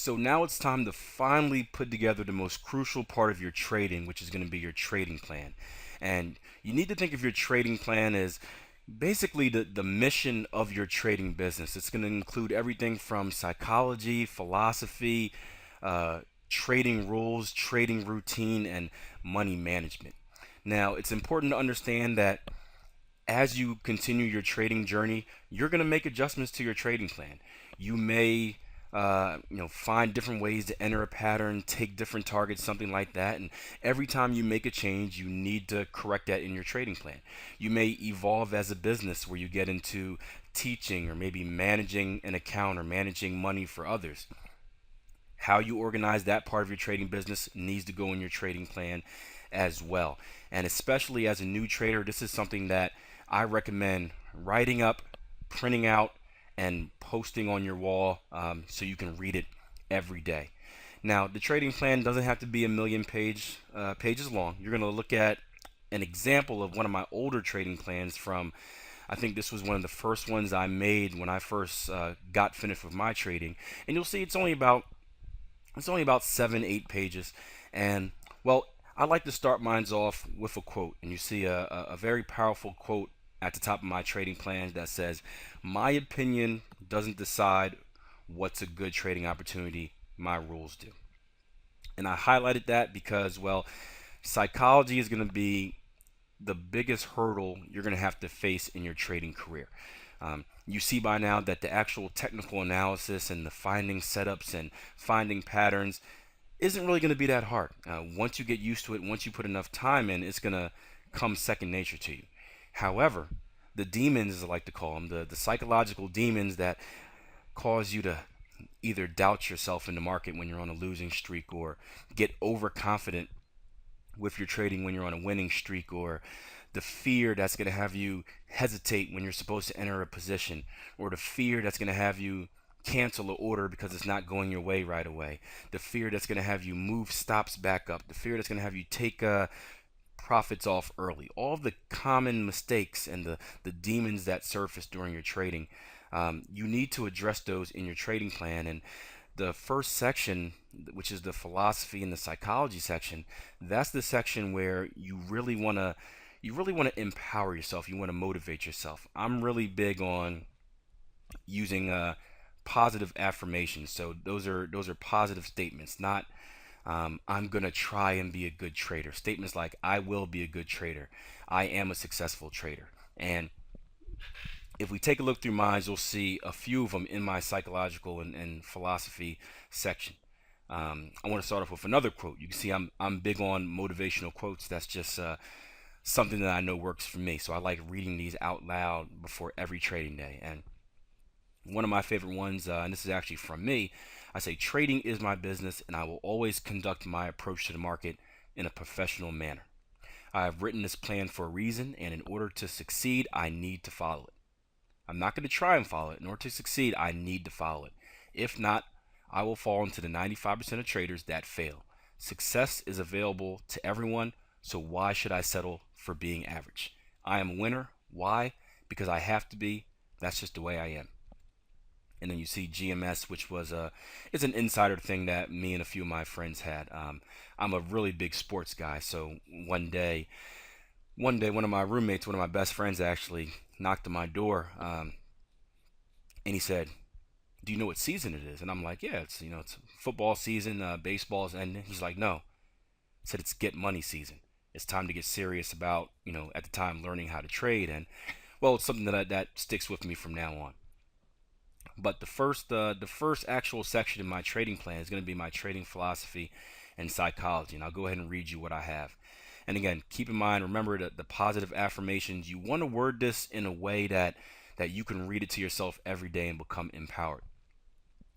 So now it's time to finally put together the most crucial part of your trading, which is going to be your trading plan. And you need to think of your trading plan as basically the mission of your trading business. It's going to include everything from psychology, philosophy, uh, trading rules, trading routine, and money management. Now, it's important to understand that as you continue your trading journey, you're going to make adjustments to your trading plan. You may find different ways to enter a pattern, take different targets, something like that. And every time you make a change, you need to correct that in your trading plan. You may evolve as a business where you get into teaching or maybe managing an account or managing money for others. How you organize that part of your trading business needs to go in your trading plan as well. And especially as a new trader, this is something that I recommend writing up, printing out, and posting on your wall so you can read it every day. Now, the trading plan doesn't have to be a million pages long. You're going to look at an example of one of my older trading plans from, I think this was one of the first ones I made when I first got finished with my trading. And you'll see it's only about 7, 8 pages. And well, I like to start mine off with a quote. And you see a very powerful quote at the top of my trading plan that says, "My opinion doesn't decide what's a good trading opportunity, my rules do." And I highlighted that because, well, psychology is going to be the biggest hurdle you're going to have to face in your trading career. You see by now that the actual technical analysis and the finding setups and finding patterns isn't really going to be that hard. Once you get used to it, once you put enough time in, it's going to come second nature to you. However, the demons, as I like to call them, the psychological demons that cause you to either doubt yourself in the market when you're on a losing streak, or get overconfident with your trading when you're on a winning streak, or the fear that's going to have you hesitate when you're supposed to enter a position, or the fear that's going to have you cancel an order because it's not going your way right away, the fear that's going to have you move stops back up, the fear that's going to have you take profits off early. All the common mistakes and the demons that surface during your trading, you need to address those in your trading plan. And the first section, which is the philosophy and the psychology section, that's the section where you really want to empower yourself. You want to motivate yourself. I'm really big on using positive affirmations. So those are positive statements, not I'm gonna try and be a good trader. Statements like I will be a good trader. I am a successful trader. And if we take a look through mine, you'll see a few of them in my psychological and philosophy section. I want to start off with another quote. You can see I'm big on motivational quotes. That's just something that I know works for me. So I like reading these out loud before every trading day. And one of my favorite ones, and this is actually from me, I say, "Trading is my business, and I will always conduct my approach to the market in a professional manner. I have written this plan for a reason, and in order to succeed, I need to follow it. I'm not going to try and follow it. In order to succeed, I need to follow it. If not, I will fall into the 95% of traders that fail. Success is available to everyone, so why should I settle for being average? I am a winner. Why? Because I have to be. That's just the way I am." And then you see GMS, which was it's an insider thing that me and a few of my friends had. I'm a really big sports guy, so one day, one of my roommates, one of my best friends, actually knocked on my door, and he said, "Do you know what season it is?" And I'm like, "Yeah, it's football season, baseball's," and he's like, "No." He said, "It's get money season. It's time to get serious about, at the time, learning how to trade." And well, it's something that sticks with me from now on. But the first actual section in my trading plan is going to be my trading philosophy and psychology. And I'll go ahead and read you what I have. And again, keep in mind, remember the positive affirmations. You want to word this in a way that you can read it to yourself every day and become empowered.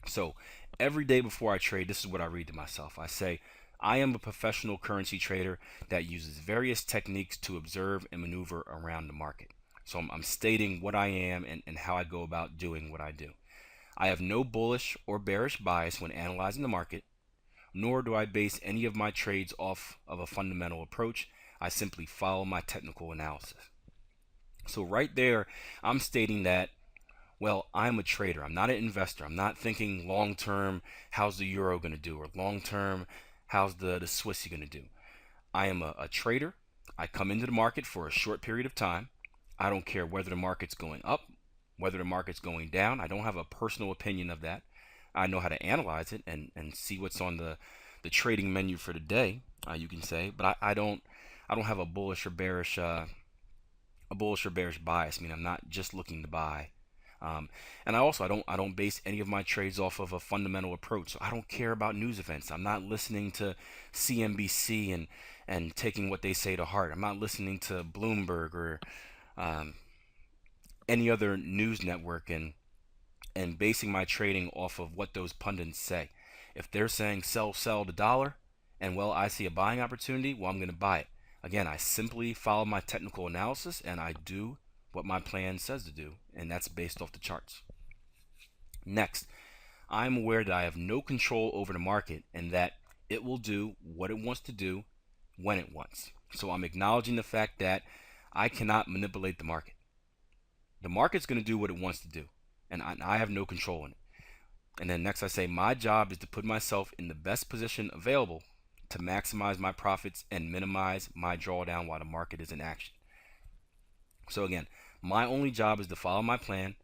So every day before I trade, this is what I read to myself. I say, "I am a professional currency trader that uses various techniques to observe and maneuver around the market." So I'm stating what I am and how I go about doing what I do. "I have no bullish or bearish bias when analyzing the market, nor do I base any of my trades off of a fundamental approach. I simply follow my technical analysis." So right there, I'm stating that Well, I'm a trader. I'm not an investor. I'm not thinking long term, how's the euro going to do? Or long term, how's the Swiss going to do? I am a trader. I come into the market for a short period of time. I don't care whether the market's going up, whether the market's going down. I don't have a personal opinion of that. I know how to analyze it and see what's on the trading menu for the day, you can say. But I don't have a bullish or bearish bias. I mean, I'm not just looking to buy. Um, and I don't base any of my trades off of a fundamental approach. So I don't care about news events. I'm not listening to CNBC and taking what they say to heart. I'm not listening to Bloomberg or um, any other news network and basing my trading off of what those pundits say. If they're saying sell the dollar, and well, I see a buying opportunity, well, I'm going to buy it. Again, I simply follow my technical analysis and I do what my plan says to do, and that's based off the charts. Next, I'm aware that I have no control over the market and that it will do what it wants to do when it wants. So I'm acknowledging the fact that I cannot manipulate the market. The market's going to do what it wants to do, and I have no control in it. And then next, I say my job is to put myself in the best position available to maximize my profits and minimize my drawdown while the market is in action. So again, my only job is to follow my plan,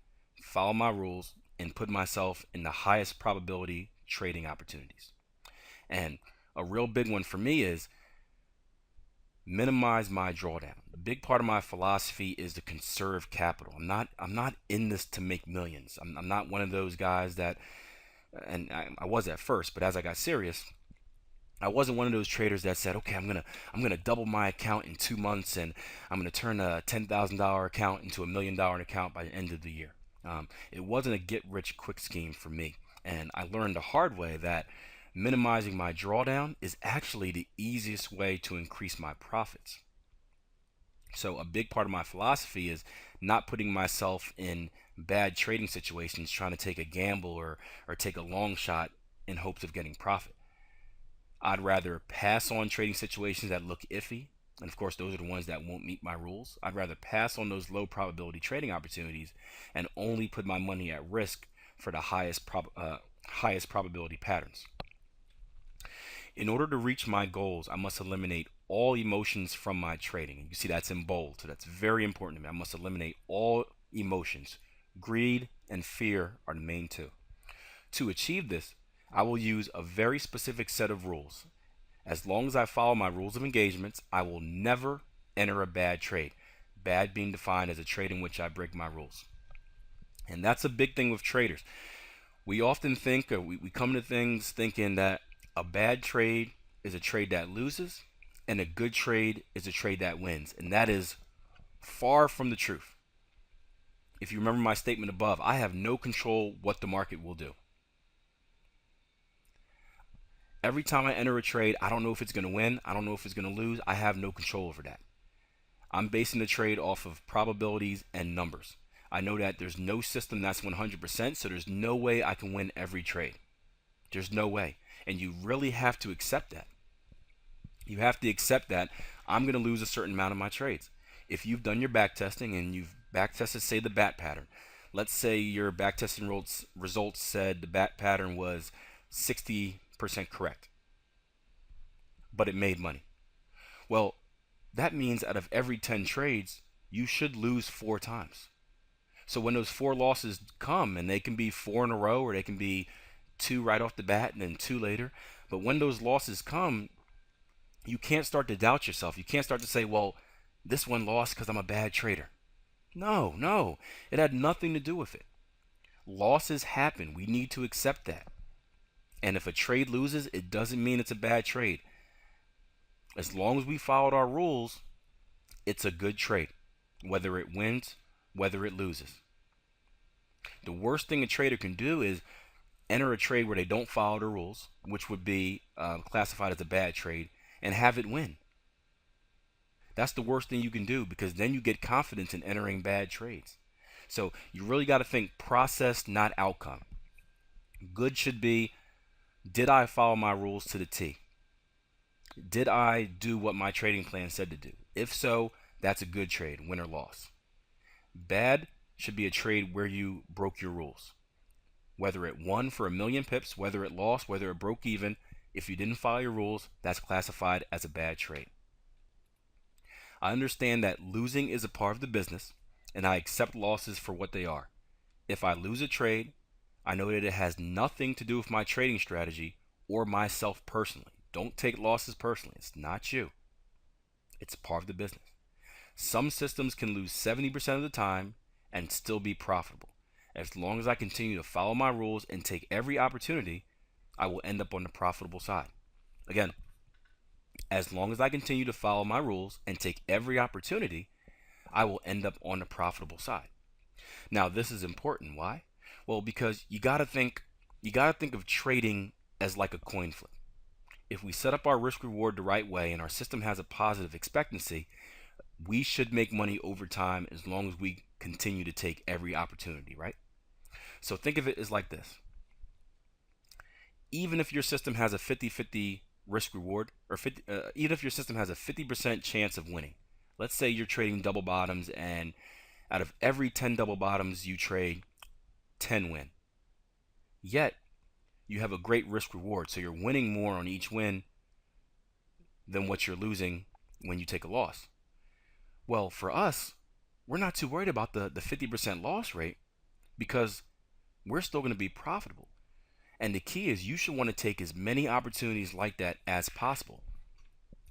follow my rules, and put myself in the highest probability trading opportunities. And a real big one for me is minimize my drawdown. A big part of my philosophy is to conserve capital. I'm not in this to make millions. I'm not one of those guys that, and I was at first, but as I got serious, I wasn't one of those traders that said, okay, I'm gonna double my account in 2 months, and I'm gonna turn a $10,000 account into $1 million account by the end of the year. It wasn't a get rich quick scheme for me, and I learned the hard way that minimizing my drawdown is actually the easiest way to increase my profits. So a big part of my philosophy is not putting myself in bad trading situations, trying to take a gamble or take a long shot in hopes of getting profit. I'd rather pass on trading situations that look iffy. And of course, those are the ones that won't meet my rules. I'd rather pass on those low probability trading opportunities and only put my money at risk for the highest probability patterns. In order to reach my goals, I must eliminate all emotions from my trading. You see that's in bold, so that's very important to me. I must eliminate all emotions. Greed and fear are the main two. To achieve this, I will use a very specific set of rules. As long as I follow my rules of engagements, I will never enter a bad trade. Bad being defined as a trade in which I break my rules. And that's a big thing with traders. We often think, or we come to things thinking that a bad trade is a trade that loses, and a good trade is a trade that wins. And that is far from the truth. If you remember my statement above, I have no control what the market will do. Every time I enter a trade, I don't know if it's going to win. I don't know if it's going to lose. I have no control over that. I'm basing the trade off of probabilities and numbers. I know that there's no system that's 100%, so there's no way I can win every trade. There's no way. And you really have to accept that. You have to accept that I'm going to lose a certain amount of my trades. If you've done your back testing and you've back tested, say, the bat pattern, let's say your back testing results said the bat pattern was 60% correct, but it made money. Well, that means out of every 10 trades, you should lose 4 times. So when those 4 losses come, and they can be 4 in a row or they can be 2 right off the bat and then 2 later, but when those losses come, you can't start to doubt yourself. You can't start to say, well, this one lost because I'm a bad trader. No, no, it had nothing to do with it. Losses happen. We need to accept that. And if a trade loses, it doesn't mean it's a bad trade. As long as we followed our rules, it's a good trade, whether it wins, whether it loses. The worst thing a trader can do is enter a trade where they don't follow the rules, which would be classified as a bad trade, and have it win. That's the worst thing you can do, because then you get confidence in entering bad trades. So you really got to think process, not outcome. Good should be, did I follow my rules to the T? Did I do what my trading plan said to do? If so, that's a good trade, win or loss. Bad, should be a trade where you broke your rules. Whether it won for a million pips, whether it lost, whether it broke even, if you didn't follow your rules, that's classified as a bad trade. I understand that losing is a part of the business, and I accept losses for what they are. If I lose a trade, I know that it has nothing to do with my trading strategy or myself personally. Don't take losses personally. It's not you. It's part of the business. Some systems can lose 70% of the time and still be profitable. As long as I continue to follow my rules and take every opportunity, I will end up on the profitable side. Again, as long as I continue to follow my rules and take every opportunity, I will end up on the profitable side. Now, this is important. Why? Well, because you got to think of trading as like a coin flip. If we set up our risk reward the right way and our system has a positive expectancy, we should make money over time as long as we continue to take every opportunity, right? So think of it as like this. Even if your system has a 50-50 risk reward, or even if your system has a 50% chance of winning, let's say you're trading double bottoms and out of every 10 double bottoms you trade, 10 win. Yet, you have a great risk reward, so you're winning more on each win than what you're losing when you take a loss. Well, for us, we're not too worried about the 50% loss rate because we're still going to be profitable. And the key is you should want to take as many opportunities like that as possible.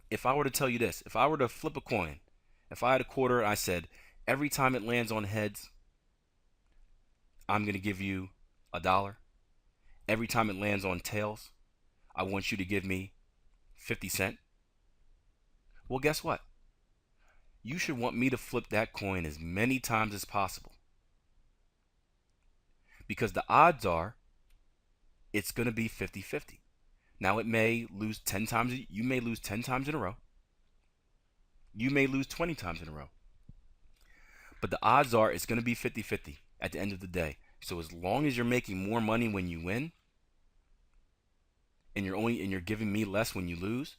If I were to tell you this, if I were to flip a coin, if I had a quarter, I said, every time it lands on heads, I'm going to give you $1. Every time it lands on tails, I want you to give me 50 cents. Well, guess what? You should want me to flip that coin as many times as possible. Because the odds are it's going to be 50-50. Now, it may lose 10 times. You may lose 10 times in a row. You may lose 20 times in a row. But the odds are it's going to be 50-50 at the end of the day. So as long as you're making more money when you win, and you're giving me less when you lose,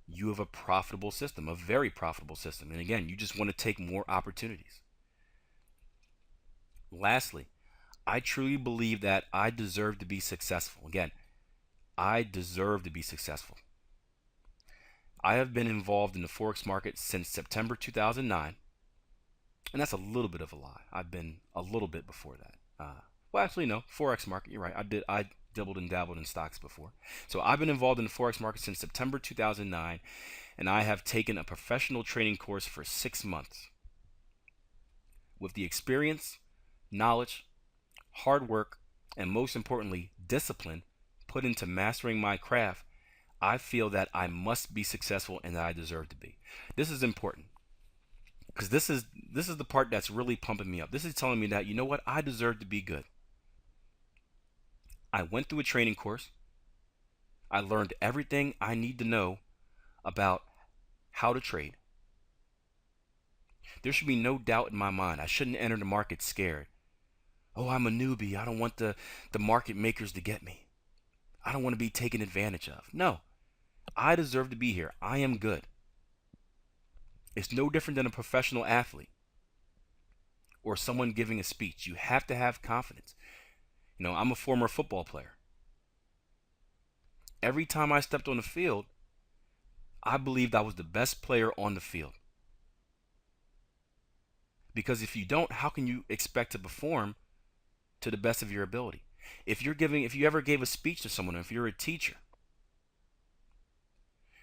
you have a profitable system, a very profitable system. And again, you just want to take more opportunities. Lastly, I truly believe that I deserve to be successful. Again, I deserve to be successful. I have been involved in the Forex market since September 2009, and that's a little bit of a lie. I've been a little bit before that. Well, actually, no, Forex market. You're right. I dabbled and dabbled in stocks before. So I've been involved in the Forex market since September 2009, and I have taken a professional training course for 6 months. With the experience, knowledge, hard work, and most importantly, discipline put into mastering my craft, I feel that I must be successful and that I deserve to be. This is important because this is the part that's really pumping me up. This is telling me that, you know what, I deserve to be good. I went through a training course. I learned everything I need to know about how to trade. There should be no doubt in my mind. I shouldn't enter the market scared. Oh, I'm a newbie. I don't want the market makers to get me. I don't want to be taken advantage of. No, I deserve to be here. I am good. It's no different than a professional athlete or someone giving a speech. You have to have confidence. I'm a former football player. Every time I stepped on the field, I believed I was the best player on the field. Because if you don't, how can you expect to perform to the best of your ability? If you ever gave a speech to someone, if you're a teacher,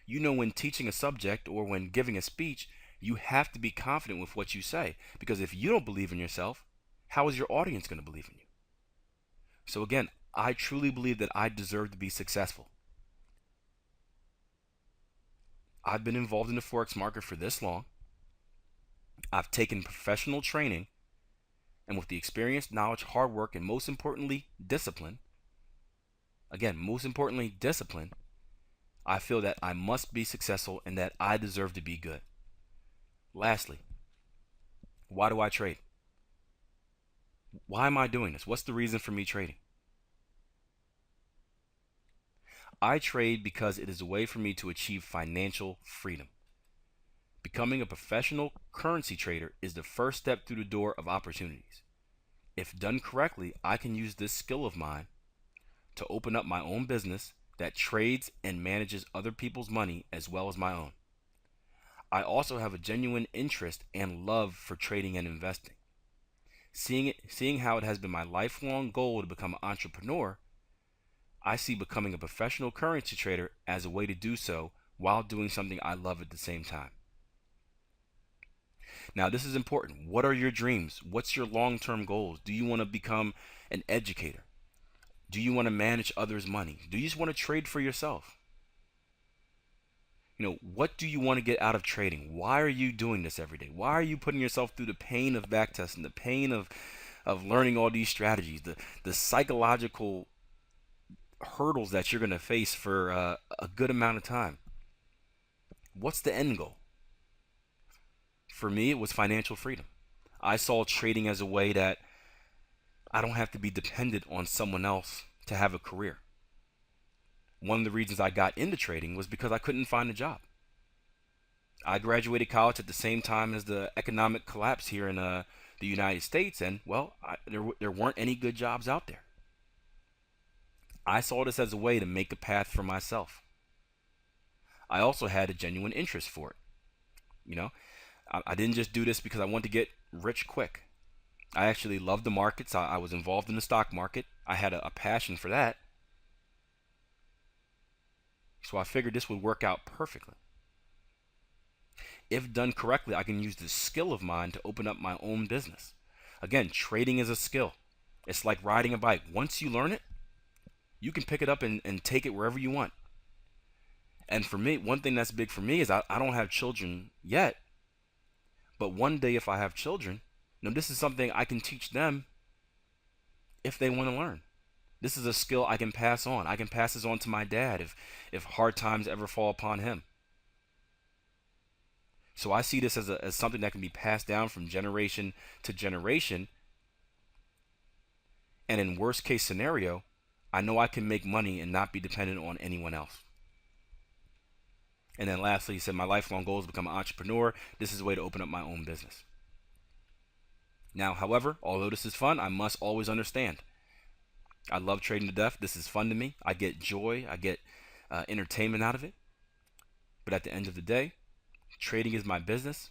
when teaching a subject or when giving a speech, you have to be confident with what you say. Because if you don't believe in yourself, how is your audience going to believe in you? So again, I truly believe that I deserve to be successful. I've been involved in the Forex market for this long. I've taken professional training, and with the experience, knowledge, hard work, and most importantly, discipline, I feel that I must be successful and that I deserve to be good. Lastly, why do I trade? Why am I doing this? What's the reason for me trading? I trade because it is a way for me to achieve financial freedom. Becoming a professional currency trader is the first step through the door of opportunities. If done correctly, I can use this skill of mine to open up my own business that trades and manages other people's money as well as my own. I also have a genuine interest and love for trading and investing. Seeing how it has been my lifelong goal to become an entrepreneur, I see becoming a professional currency trader as a way to do so while doing something I love at the same time. Now, this is important. What are your dreams? What's your long-term goals? Do you want to become an educator? Do you want to manage others' money? Do you just want to trade for yourself? What do you want to get out of trading? Why are you doing this every day? Why are you putting yourself through the pain of backtesting, the pain of learning all these strategies, the psychological hurdles that you're going to face for a good amount of time? What's the end goal? For me, it was financial freedom. I saw trading as a way that I don't have to be dependent on someone else to have a career. One of the reasons I got into trading was because I couldn't find a job. I graduated college at the same time as the economic collapse here in the United States, and well, there weren't any good jobs out there. I saw this as a way to make a path for myself. I also had a genuine interest for it. You know, I didn't just do this because I wanted to get rich quick. I actually loved the markets. I was involved in the stock market. I had a passion for that. So I figured this would work out perfectly. If done correctly, I can use this skill of mine to open up my own business. Again, trading is a skill. It's like riding a bike. Once you learn it, you can pick it up and take it wherever you want. And for me, one thing that's big for me is I don't have children yet. But one day if I have children, this is something I can teach them if they want to learn. This is a skill I can pass on. I can pass this on to my dad if hard times ever fall upon him. So I see this as something that can be passed down from generation to generation. And in worst case scenario, I know I can make money and not be dependent on anyone else. And then lastly, he said, my lifelong goal is to become an entrepreneur. This is a way to open up my own business. Now, however, although this is fun, I must always understand. I love trading to death. This is fun to me. I get joy. I get entertainment out of it. But at the end of the day, trading is my business,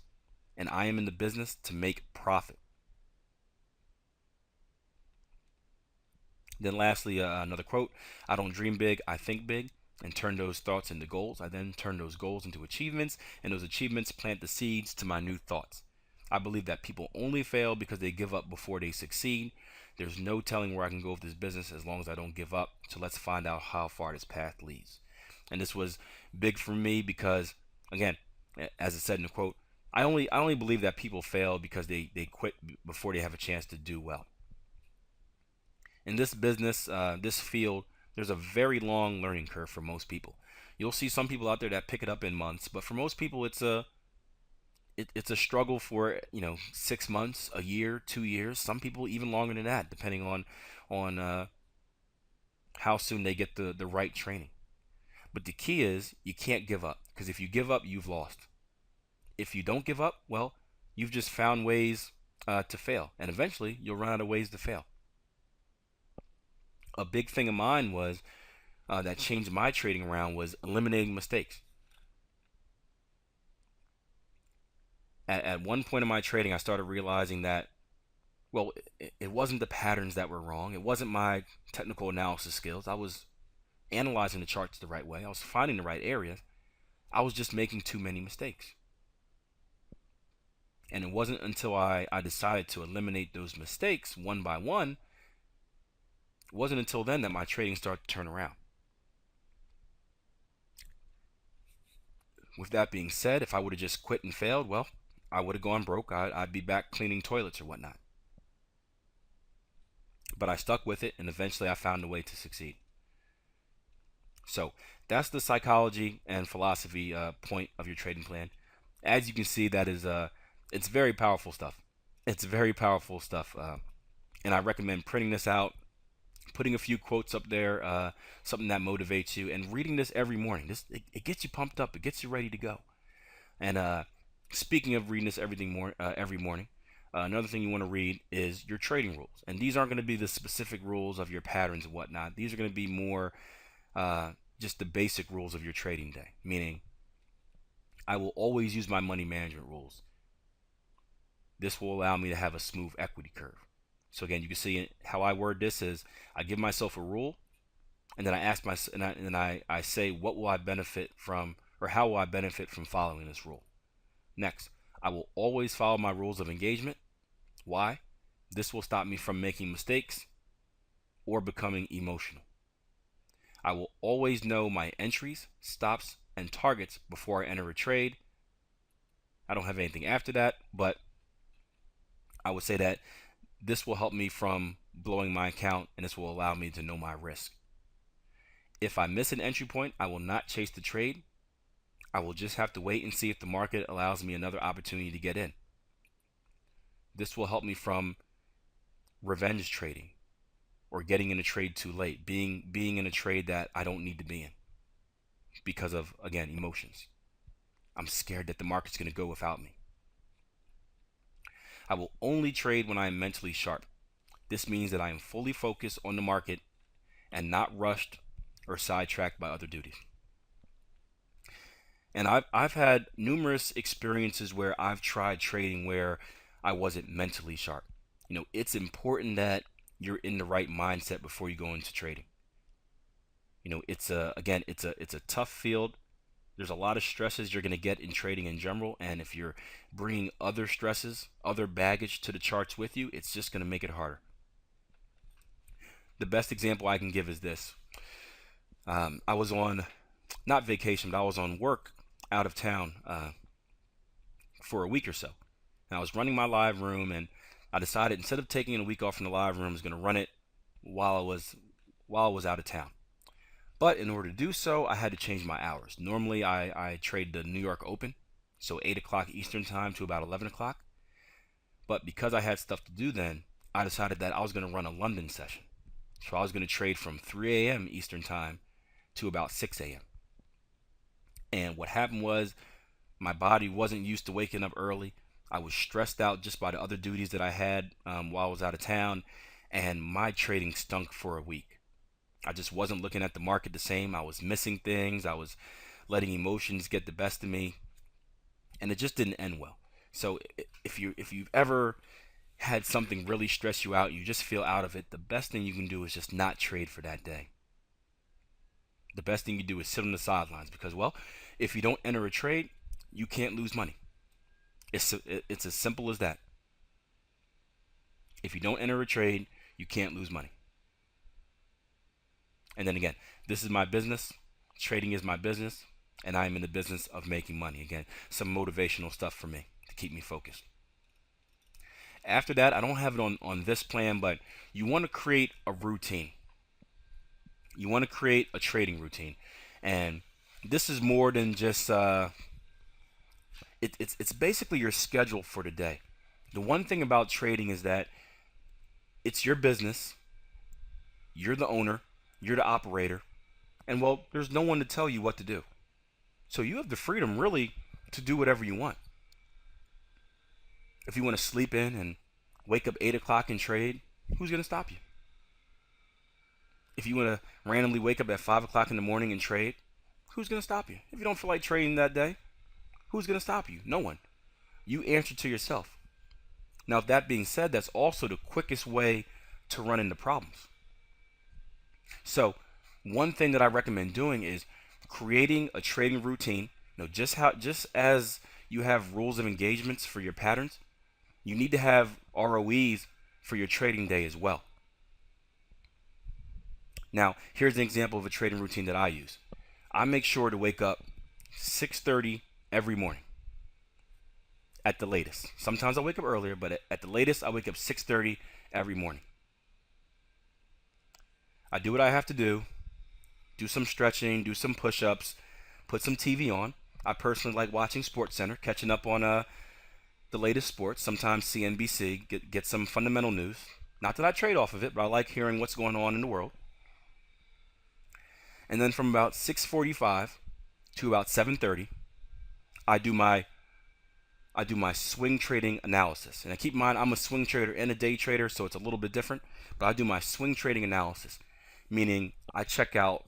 and I am in the business to make profit. Then lastly, another quote: I don't dream big, I think big and turn those thoughts into goals. I then turn those goals into achievements, and those achievements plant the seeds to my new thoughts. I believe that people only fail because they give up before they succeed. There's no telling where I can go with this business as long as I don't give up. So let's find out how far this path leads. And this was big for me because, again, as it said in the quote, I only believe that people fail because they quit before they have a chance to do well. In this business, this field, there's a very long learning curve for most people. You'll see some people out there that pick it up in months, but for most people, it's a struggle for 6 months, a year, 2 years. Some people even longer than that, depending on how soon they get the right training. But the key is you can't give up, because if you give up, you've lost. If you don't give up, well, you've just found ways to fail, and eventually you'll run out of ways to fail. A big thing of mine was that changed my trading around was eliminating mistakes. At one point in my trading, I started realizing that, well, it wasn't the patterns that were wrong. It wasn't my technical analysis skills. I was analyzing the charts the right way. I was finding the right areas. I was just making too many mistakes. And it wasn't until I decided to eliminate those mistakes one by one, it wasn't until then that my trading started to turn around. With that being said, if I would have just quit and failed, well, I would have gone broke. I'd be back cleaning toilets or whatnot. But I stuck with it, and eventually I found a way to succeed. So that's the psychology and philosophy point of your trading plan. As you can see, that is it's very powerful stuff. It's very powerful stuff, and I recommend printing this out, putting a few quotes up there, something that motivates you, and reading this every morning. It gets you pumped up. It gets you ready to go. And speaking of reading this every morning, Another thing you want to read is your trading rules. And these aren't going to be the specific rules of your patterns and whatnot. These are going to be more just the basic rules of your trading day. Meaning, I will always use my money management rules. This will allow me to have a smooth equity curve. So again, you can see how I word this is I give myself a rule, and then I ask my and I say what will I benefit from, or how will I benefit from following this rule. Next, I will always follow my rules of engagement. Why? This will stop me from making mistakes or becoming emotional. I will always know my entries, stops, and targets before I enter a trade. I don't have anything after that, but I would say that this will help me from blowing my account, and this will allow me to know my risk. If I miss an entry point, I will not chase the trade. I will just have to wait and see if the market allows me another opportunity to get in. This will help me from revenge trading or getting in a trade too late, being in a trade that I don't need to be in because of, again, emotions. I'm scared that the market's going to go without me. I will only trade when I am mentally sharp. This means that I am fully focused on the market and not rushed or sidetracked by other duties. And I've had numerous experiences where I've tried trading where I wasn't mentally sharp. It's important that you're in the right mindset before you go into trading. It's a tough field. There's a lot of stresses you're going to get in trading in general, and if you're bringing other stresses, other baggage to the charts with you, it's just going to make it harder. The best example I can give is this. I was on, not vacation, but I was on work out of town for a week or so. And I was running my live room, and I decided instead of taking a week off from the live room, I was going to run it while I was out of town. But in order to do so, I had to change my hours. Normally, I trade the New York Open, so 8 o'clock Eastern time to about 11 o'clock. But because I had stuff to do then, I decided that I was going to run a London session. So I was going to trade from 3 a.m. Eastern time to about 6 a.m. And what happened was my body wasn't used to waking up early. I was stressed out just by the other duties that I had while I was out of town, and my trading stunk for a week. I just wasn't looking at the market the same. I was missing things. I was letting emotions get the best of me, and it just didn't end well. So if you've ever had something really stress you out, you just feel out of it, the best thing you can do is just not trade for that day. The best thing you do is sit on the sidelines because, well, if you don't enter a trade, you can't lose money. It's as simple as that. If you don't enter a trade, you can't lose money. And then again, this is my business. Trading is my business, and I am in the business of making money. Again, some motivational stuff for me to keep me focused. After that, I don't have it on this plan, but you want to create a routine. You want to create a trading routine. And this is more than just, it's basically your schedule for the day. The one thing about trading is that it's your business. You're the owner. You're the operator. And well, there's no one to tell you what to do. So you have the freedom really to do whatever you want. If you want to sleep in and wake up 8 o'clock and trade, who's going to stop you? If you want to randomly wake up at 5 o'clock in the morning and trade, who's going to stop you? If you don't feel like trading that day, who's going to stop you? No one. You answer to yourself. Now, with that being said, that's also the quickest way to run into problems. So, one thing that I recommend doing is creating a trading routine. Just as you have rules of engagements for your patterns, you need to have ROEs for your trading day as well. Now, here's an example of a trading routine that I use. I make sure to wake up 6:30 every morning. At the latest. Sometimes I wake up earlier, but at the latest, I wake up 6:30 every morning. I do what I have to do some stretching, do some push-ups, put some TV on. I personally like watching SportsCenter, catching up on the latest sports, sometimes CNBC, get some fundamental news. Not that I trade off of it, but I like hearing what's going on in the world. And then from about 6:45 to about 7:30, I do my I do my swing trading analysis. And I keep in mind, I'm a swing trader and a day trader, so it's a little bit different. But I do my swing trading analysis, meaning I check out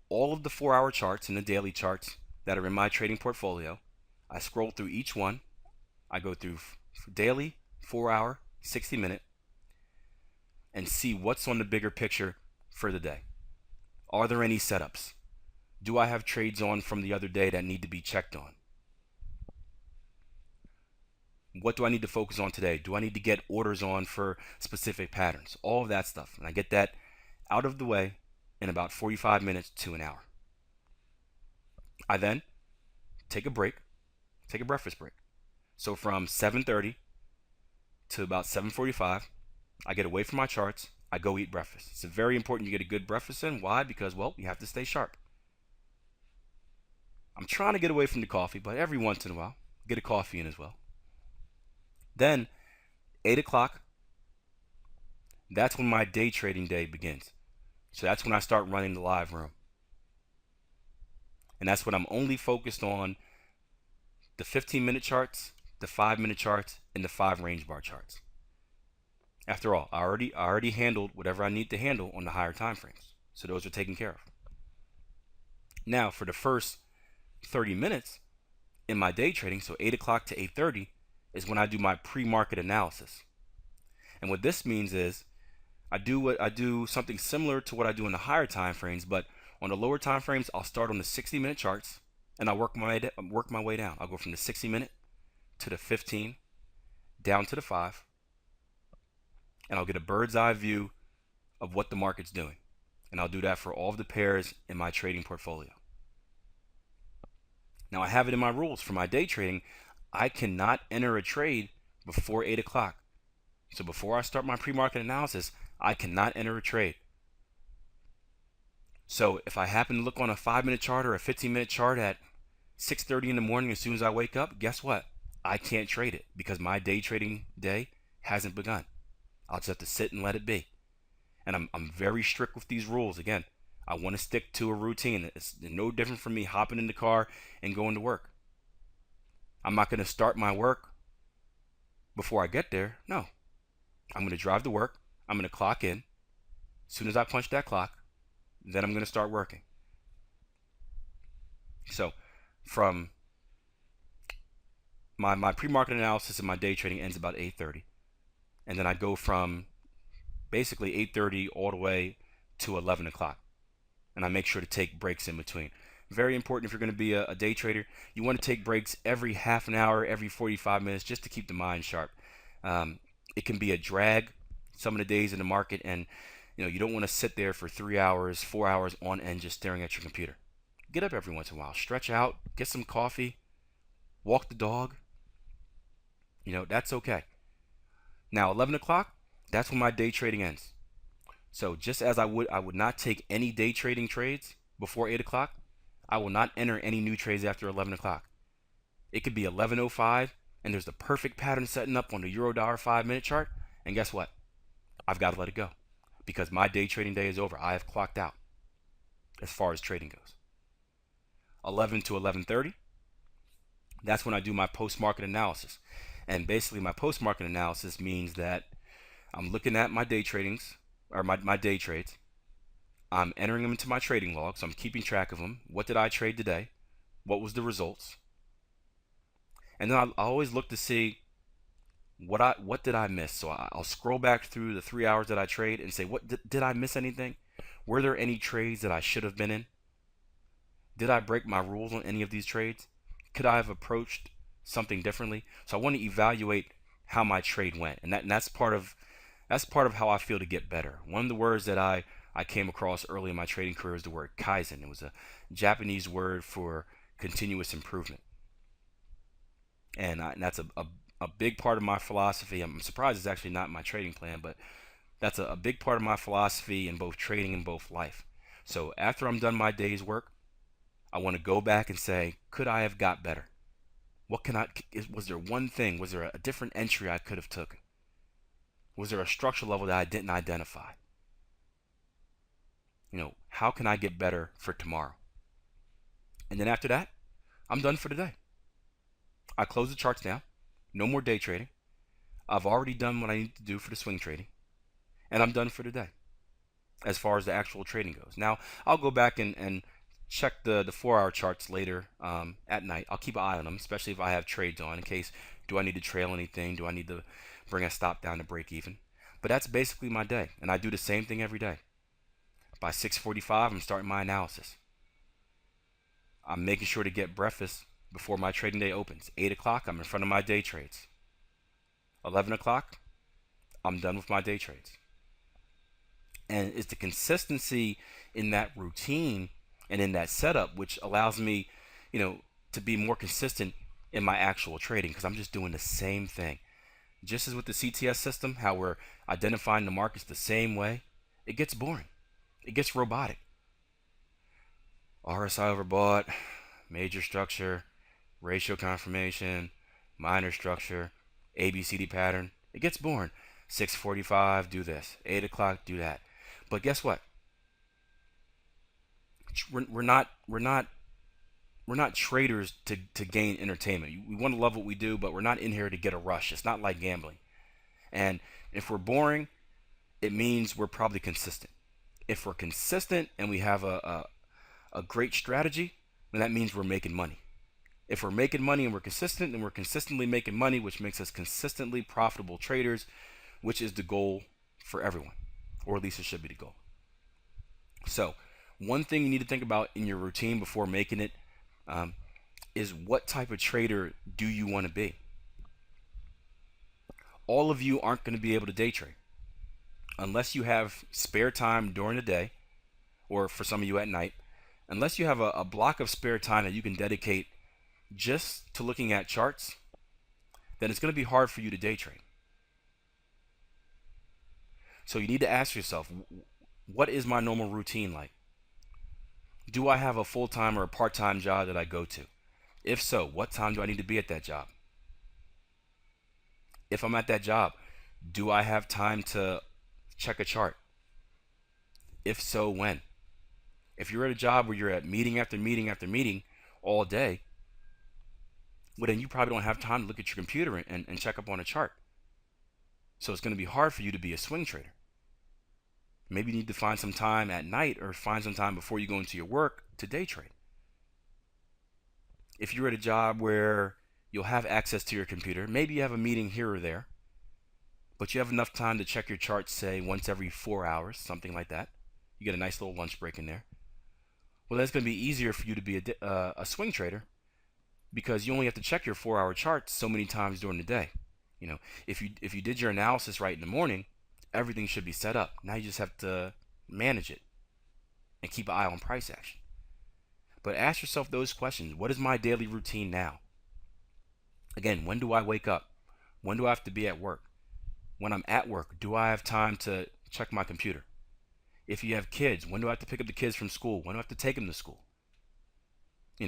all of the 4-hour charts and the daily charts that are in my trading portfolio. I scroll through each one. I go through daily, 4-hour, 60-minute, and see what's on the bigger picture for the day. Are there any setups? Do I have trades on from the other day that need to be checked on? What do I need to focus on today? Do I need to get orders on for specific patterns? All of that stuff. And I get that out of the way in about 45 minutes to an hour. I then take a break, take a breakfast break. So from 7:30 to about 7:45, I get away from my charts. I go eat breakfast. It's very important you get a good breakfast in. Why? Because, well, you have to stay sharp. I'm trying to get away from the coffee, but every once in a while, get a coffee in as well. Then, 8 o'clock, that's when my day trading day begins. So that's when I start running the live room. And that's when I'm only focused on the 15-minute charts, the 5-minute charts, and the 5 range bar charts. After all, I already handled whatever I need to handle on the higher time frames. So those are taken care of. Now, for the first 30 minutes in my day trading, so 8 o'clock to 8:30, is when I do my pre-market analysis. And what this means is I do something similar to what I do in the higher time frames, but on the lower time frames, I'll start on the 60-minute charts and I'll work my way down. I'll go from the 60-minute to the 15, down to the 5, and I'll get a bird's eye view of what the market's doing. And I'll do that for all of the pairs in my trading portfolio. Now I have it in my rules for my day trading. I cannot enter a trade before 8 o'clock. So before I start my pre-market analysis, I cannot enter a trade. So if I happen to look on a 5-minute chart or a 15-minute chart at 6:30 in the morning as soon as I wake up, guess what? I can't trade it because my day trading day hasn't begun. I'll just have to sit and let it be. And I'm very strict with these rules. Again, I want to stick to a routine. It's no different from me hopping in the car and going to work. I'm not going to start my work before I get there. No. I'm going to drive to work. I'm going to clock in. As soon as I punch that clock, then I'm going to start working. So from my pre-market analysis and my day trading ends about 8:30. And then I go from basically 8:30 all the way to 11 o'clock. And I make sure to take breaks in between. Very important if you're going to be a day trader. You want to take breaks every half an hour, every 45 minutes, just to keep the mind sharp. It can be a drag some of the days in the market, and you don't want to sit there for 3 hours, 4 hours on end just staring at your computer. Get up every once in a while, stretch out, get some coffee, walk the dog. That's okay. Now 11 o'clock, that's when my day trading ends. So just as I would not take any day trading trades before 8 o'clock, I will not enter any new trades after 11 o'clock. It could be 11:05 and there's the perfect pattern setting up on the Euro-Dollar 5-minute chart, and guess what? I've got to let it go because my day trading day is over. I have clocked out as far as trading goes. 11 to 11:30, that's when I do my post-market analysis. And basically my post-market analysis means that I'm looking at my day tradings, or my day trades. I'm entering them into my trading log, so I'm keeping track of them. What did I trade today? What was the results? And then I always look to see what did I miss. So I'll scroll back through the 3 hours that I trade and say, what did I miss anything? Were there any trades that I should have been in? Did I break my rules on any of these trades? Could I have approached something differently? So I want to evaluate how my trade went, and that's part of how I feel to get better. One of the words that I came across early in my trading career is the word kaizen. It was a Japanese word for continuous improvement, and that's a big part of my philosophy. I'm surprised it's actually not in my trading plan, but that's a big part of my philosophy in both trading and both life. So after I'm done my day's work, I want to go back and say, could I have got better? Was there one thing? Was there a different entry I could have took? Was there a structural level that I didn't identify? How can I get better for tomorrow? And then after that, I'm done for the day. I close the charts down. No more day trading. I've already done what I need to do for the swing trading, and I'm done for the day as far as the actual trading goes. Now, I'll go back and check the 4-hour charts later at night. I'll keep an eye on them, especially if I have trades on in case, do I need to trail anything? Do I need to bring a stop down to break even? But that's basically my day, and I do the same thing every day. By 6:45, I'm starting my analysis. I'm making sure to get breakfast before my trading day opens. 8 o'clock, I'm in front of my day trades. 11 o'clock, I'm done with my day trades. And it's the consistency in that routine and in that setup which allows me, to be more consistent in my actual trading because I'm just doing the same thing. Just as with the CTS system, how we're identifying the markets the same way, it gets boring. It gets robotic. RSI overbought, major structure, ratio confirmation, minor structure, ABCD pattern. It gets boring. 6:45, do this. 8 o'clock, do that. But guess what? We're not traders to gain entertainment. We want to love what we do, but we're not in here to get a rush. It's not like gambling. And if we're boring, it means we're probably consistent. If we're consistent and we have a great strategy, then that means we're making money. If we're making money and we're consistent, then we're consistently making money, which makes us consistently profitable traders, which is the goal for everyone, or at least it should be the goal. So, one thing you need to think about in your routine before making it is what type of trader do you want to be? All of you aren't going to be able to day trade unless you have spare time during the day, or for some of you at night. Unless you have a block of spare time that you can dedicate just to looking at charts, then it's going to be hard for you to day trade. So you need to ask yourself, what is my normal routine like? Do I have a full-time or a part-time job that I go to? If so, what time do I need to be at that job? If I'm at that job, do I have time to check a chart? If so, when? If you're at a job where you're at meeting after meeting after meeting all day, well, then you probably don't have time to look at your computer and check up on a chart. So it's going to be hard for you to be a swing trader. Maybe you need to find some time at night or find some time before you go into your work to day trade. If you're at a job where you'll have access to your computer, maybe you have a meeting here or there, but you have enough time to check your charts, say, once every 4 hours, something like that. You get a nice little lunch break in there. Well, that's going to be easier for you to be a swing trader because you only have to check your 4-hour charts so many times during the day. If you did your analysis right in the morning, everything should be set up. Now you just have to manage it and keep an eye on price action. But ask yourself those questions. What is my daily routine now? Again, when do I wake up? When do I have to be at work? When I'm at work, do I have time to check my computer? If you have kids, when do I have to pick up the kids from school? When do I have to take them to school? We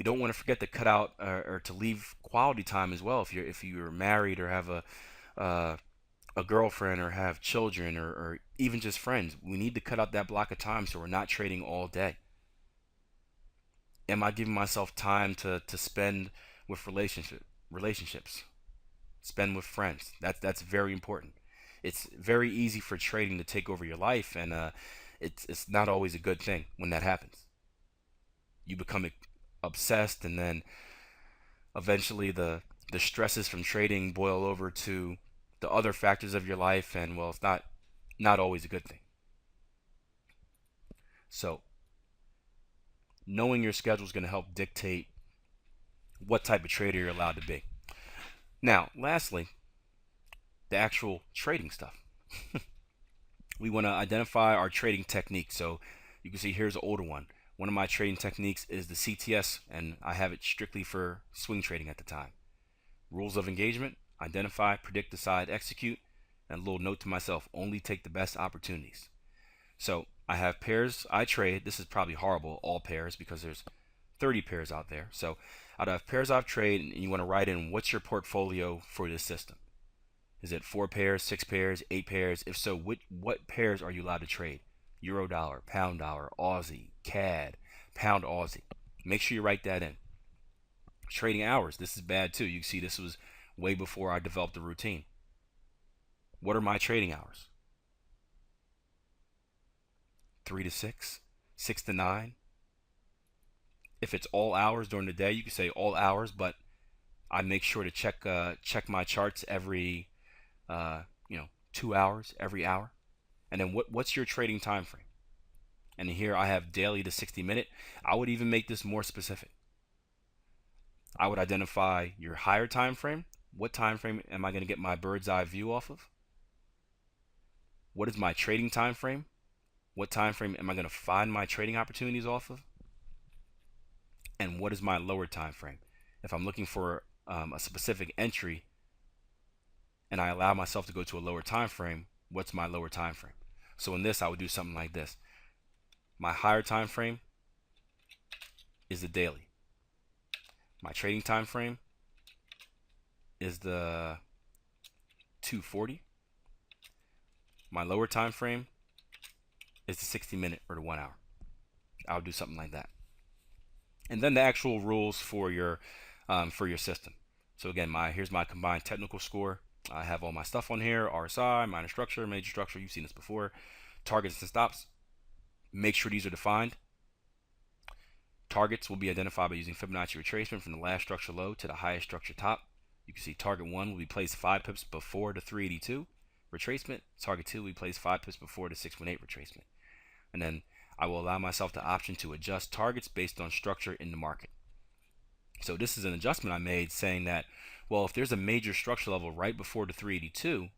don't want to forget to cut out or to leave quality time as well. If you're married or have a girlfriend or have children or even just friends, we need to cut out that block of time so we're not trading all day. Am I giving myself time to spend with relationships? Spend with friends. That's very important. It's very easy for trading to take over your life, and it's not always a good thing when that happens. You become obsessed, and then eventually the stresses from trading boil over to the other factors of your life, and well, it's not always a good thing. So knowing your schedule is going to help dictate what type of trader you're allowed to be. Now, lastly, the actual trading stuff. We want to identify our trading technique. So you can see here's an older one. One of my trading techniques is the CTS, and I have it strictly for swing trading at the time. Rules of engagement: identify, predict, decide, execute, and a little note to myself: only take the best opportunities. So I have pairs I trade. This is probably horrible, all pairs, because there's 30 pairs out there. So out of pairs I've traded, and you want to write in what's your portfolio for this system. Is it 4 pairs, 6 pairs, 8 pairs? If so, what pairs are you allowed to trade? Euro dollar, pound dollar, Aussie, CAD, pound Aussie. Make sure you write that in. Trading hours, this is bad too. You can see this was way before I developed a routine. What are my trading hours? 3 to 6, 6 to 9. If it's all hours during the day, you can say all hours, but I make sure to check my charts every uh, 2 hours, every hour. And then what's your trading time frame? And here I have daily to 60 minute. I would even make this more specific. I would identify your higher time frame. What time frame am I going to get my bird's eye view off of? What is my trading time frame? What time frame am I going to find my trading opportunities off of? And what is my lower time frame? If I'm looking for a specific entry and I allow myself to go to a lower time frame, what's my lower time frame? So in this, I would do something like this. My higher time frame is the daily. My trading time frame is the 240. My lower time frame is the 60 minute or the 1 hour. I'll do something like that. And then the actual rules for your system. So again, here's my combined technical score. I have all my stuff on here: RSI, minor structure, major structure. You've seen this before. Targets and stops. Make sure these are defined. Targets will be identified by using Fibonacci retracement from the last structure low to the highest structure top. You can see target 1 will be placed 5 pips before the 382 retracement. Target 2 will be placed 5 pips before the 618 retracement. And then I will allow myself the option to adjust targets based on structure in the market. So this is an adjustment I made saying that, well, if there's a major structure level right before the 382,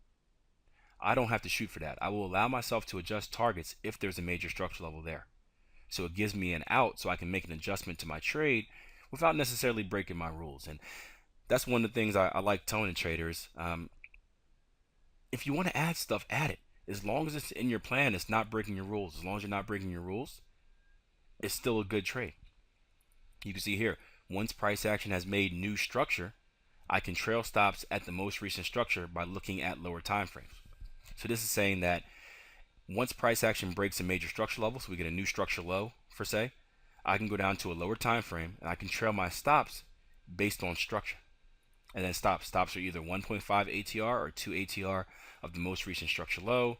I don't have to shoot for that. I will allow myself to adjust targets if there's a major structure level there. So it gives me an out so I can make an adjustment to my trade without necessarily breaking my rules. And that's one of the things I like telling traders. If you want to add stuff, add it. As long as it's in your plan, it's not breaking your rules. As long as you're not breaking your rules, it's still a good trade. You can see here, once price action has made new structure, I can trail stops at the most recent structure by looking at lower time frames. So this is saying that once price action breaks a major structure level, so we get a new structure low for say, I can go down to a lower time frame and I can trail my stops based on structure. And then stops are either 1.5 ATR or 2 ATR of the most recent structure low,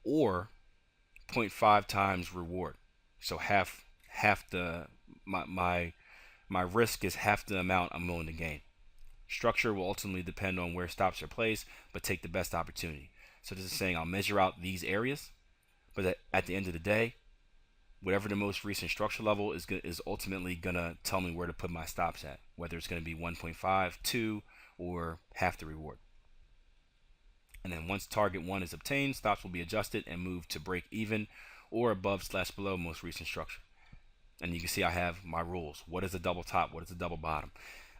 or 0.5 times reward. So half the my risk is half the amount I'm willing to gain. Structure will ultimately depend on where stops are placed, but take the best opportunity. So this is saying I'll measure out these areas, but at the end of the day, whatever the most recent structure level is ultimately gonna tell me where to put my stops at, whether it's gonna be 1.5, 2, or half the reward. And then once target 1 is obtained, stops will be adjusted and moved to break even or above/below most recent structure. And you can see I have my rules. What is a double top? What is a double bottom?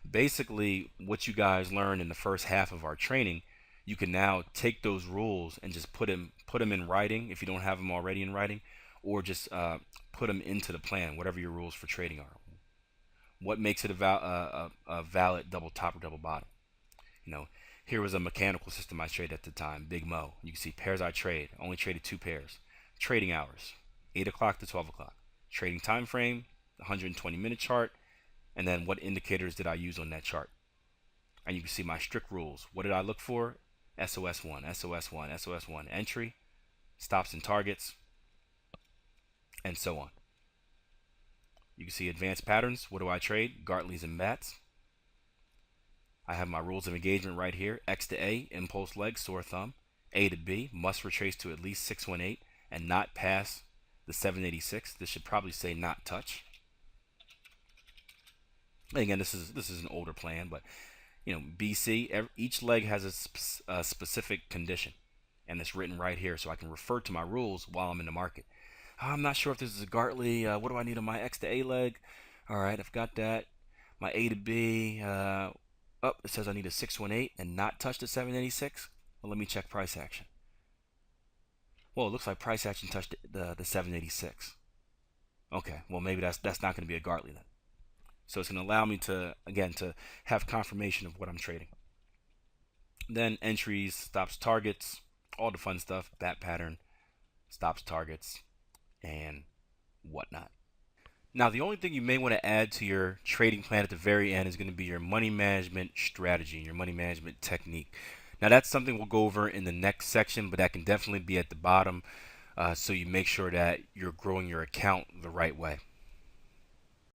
Basically, what you guys learned in the first half of our training, you can now take those rules and just put them in writing if you don't have them already in writing, or just put them into the plan, whatever your rules for trading are. What makes it a valid double top or double bottom? You know, here was a mechanical system I traded at the time, Big Mo. You can see pairs I trade. Only traded 2 pairs. Trading hours, 8 o'clock to 12 o'clock. Trading time frame, 120-minute chart, and then what indicators did I use on that chart. And you can see my strict rules. What did I look for? SOS1, SOS1, SOS1, entry, stops and targets, and so on. You can see advanced patterns. What do I trade? Gartleys and bats. I have my rules of engagement right here. X to A, impulse leg, sore thumb. A to B, must retrace to at least 618 and not pass the 786. This should probably say not touch. And again, this is an older plan, but BC, each leg has a specific condition, and it's written right here, so I can refer to my rules while I'm in the market. I'm not sure if this is a Gartley. What do I need on my X to A leg? All right, I've got that. My A to B. It says I need a 618 and not touch the 786. Well, let me check price action. Well, it looks like price action touched the 786. Okay, well maybe that's not going to be a Gartley then. So it's going to allow me to have confirmation of what I'm trading. Then entries, stops, targets, all the fun stuff, bat pattern, stops, targets, and whatnot. Now, the only thing you may want to add to your trading plan at the very end is going to be your money management strategy, your money management technique. Now, that's something we'll go over in the next section, but that can definitely be at the bottom, so you make sure that you're growing your account the right way.